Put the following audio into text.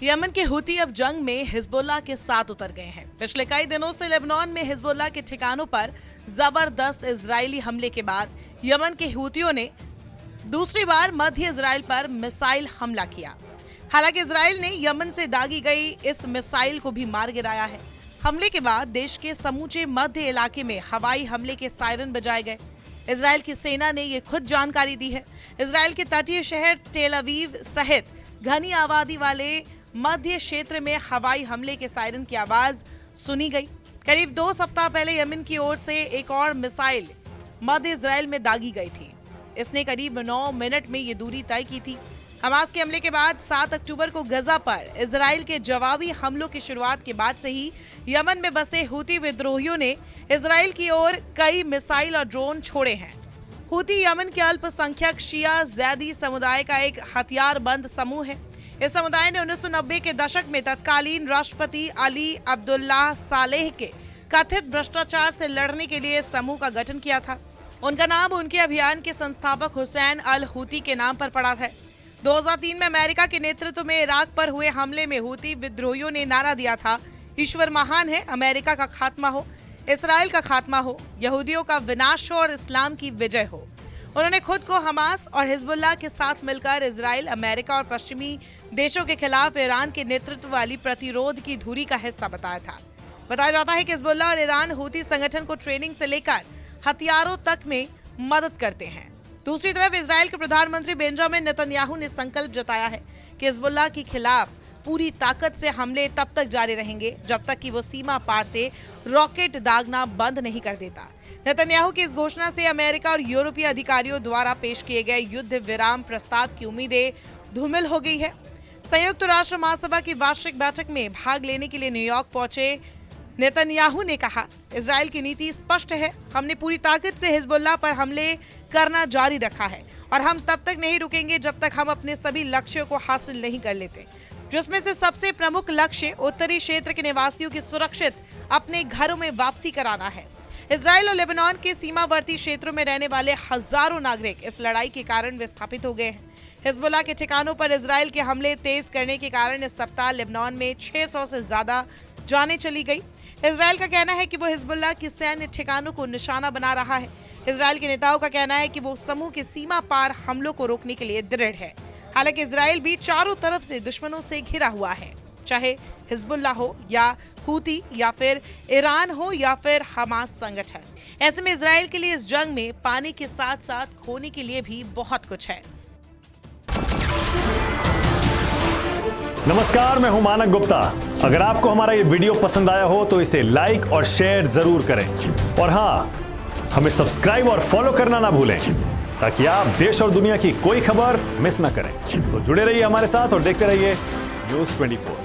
Yemen के हुती अब जंग में हिजबुल्लाह के साथ उतर गए हैं। पिछले कई दिनों से लेबनान में हिजबुल्लाह के ठिकानों पर जबरदस्त इजरायली हमले के बाद यमन के हुतियों ने दूसरी बार मध्य इजराइल पर मिसाइल हमला किया। हालांकि इजराइल ने यमन से दागी गई इस मिसाइल को भी मार गिराया है। हमले के बाद देश के समूचे मध्य इलाके में हवाई हमले के सायरन बजाए गए। इजराइल की सेना ने ये खुद जानकारी दी है। इजराइल के तटीय शहर टेल अवीव सहित घनी आबादी वाले मध्य क्षेत्र में हवाई हमले के सायरन की आवाज सुनी गई। करीब 2 सप्ताह पहले यमन की ओर से एक और मिसाइल मध्य इजराइल में दागी गई थी। इसने करीब 9 मिनट में ये दूरी तय की थी। हमास के हमले के बाद 7 अक्टूबर को गजा पर इजराइल के जवाबी हमलों की शुरुआत के बाद से ही यमन में बसे हुती विद्रोहियों ने इजराइल की ओर कई मिसाइल और ड्रोन छोड़े हैं। हुती यमन के अल्पसंख्यक शिया जैदी समुदाय का एक हथियारबंद समूह है। इस समुदाय ने 1990 के दशक में तत्कालीन राष्ट्रपति अली अब्दुल्लाह सालेह के कथित भ्रष्टाचार से लड़ने के लिए समूह का गठन किया था। उनका नाम उनके अभियान के संस्थापक हुसैन अल हुती के नाम पर पड़ा है। 2003 में अमेरिका के नेतृत्व में इराक पर हुए हमले में हुती विद्रोहियों ने नारा दिया था, ईश्वर महान है, अमेरिका का खात्मा हो, इसराइल का खात्मा हो, यहूदियों का विनाश हो और इस्लाम की विजय हो। उन्होंने खुद को हमास और हिजबुल्लाह के साथ मिलकर इजराइल, अमेरिका और पश्चिमी देशों के खिलाफ ईरान के नेतृत्व वाली प्रतिरोध की धुरी का हिस्सा बताया था। बताया जाता है कि हिजबुल्लाह और ईरान हुती संगठन को ट्रेनिंग से लेकर हथियारों तक में मदद करते हैं। दूसरी तरफ इजराइल के प्रधानमंत्री बेंजामिन नेतन्याहू ने संकल्प जताया है कि हिजबुल्लाह के खिलाफ पूरी ताकत से हमले तब तक जारी रहेंगे जब तक कि वो सीमा पार से रॉकेट दागना बंद नहीं कर देता। नेतन्याहू की इस घोषणा से अमेरिका और यूरोपीय अधिकारियों द्वारा पेश किए गए युद्ध विराम प्रस्ताव की उम्मीदें धूमिल हो गई है। संयुक्त राष्ट्र महासभा की वार्षिक बैठक में भाग लेने के लिए न्यूयॉर्क पहुंचे नेतन्याहू ने कहा, इजराइल की नीति स्पष्ट है, हमने पूरी ताकत से हिजबुल्लाह पर हमले करना जारी रखा है और हम तब तक नहीं रुकेंगे जब तक हम अपने सभी लक्ष्यों को हासिल नहीं कर लेते, जिसमें से सबसे प्रमुख लक्ष्य उत्तरी क्षेत्र के निवासियों की सुरक्षित अपने घरों में वापसी कराना है। इजराइल और लेबनान के सीमावर्ती क्षेत्रों में रहने वाले हजारों नागरिक इस लड़ाई के कारण विस्थापित हो गए हैं। हिजबुल्लाह के ठिकानों पर इजराइल के हमले तेज करने के कारण इस सप्ताह लेबनान में 600 से ज्यादा जानें चली गई। इजराइल का कहना है कि वो हिजबुल्लाह की सैन्य ठिकानों को निशाना बना रहा है। इजराइल के नेताओं का कहना है कि वो समूह के सीमा पार हमलों को रोकने के लिए दृढ़ है। हालांकि इजराइल भी चारों तरफ से दुश्मनों से घिरा हुआ है, चाहे हिजबुल्लाह हो या हुती या फिर ईरान हो या फिर हमास संगठन। ऐसे में इजराइल के लिए इस जंग में पाने के साथ साथ खोने के लिए भी बहुत कुछ है। नमस्कार, मैं हूं मानक गुप्ता। अगर आपको हमारा ये वीडियो पसंद आया हो तो इसे लाइक और शेयर जरूर करें और हाँ, हमें सब्सक्राइब और फॉलो करना ना भूलें ताकि आप देश और दुनिया की कोई खबर मिस ना करें। तो जुड़े रहिए हमारे साथ और देखते रहिए न्यूज़ 24।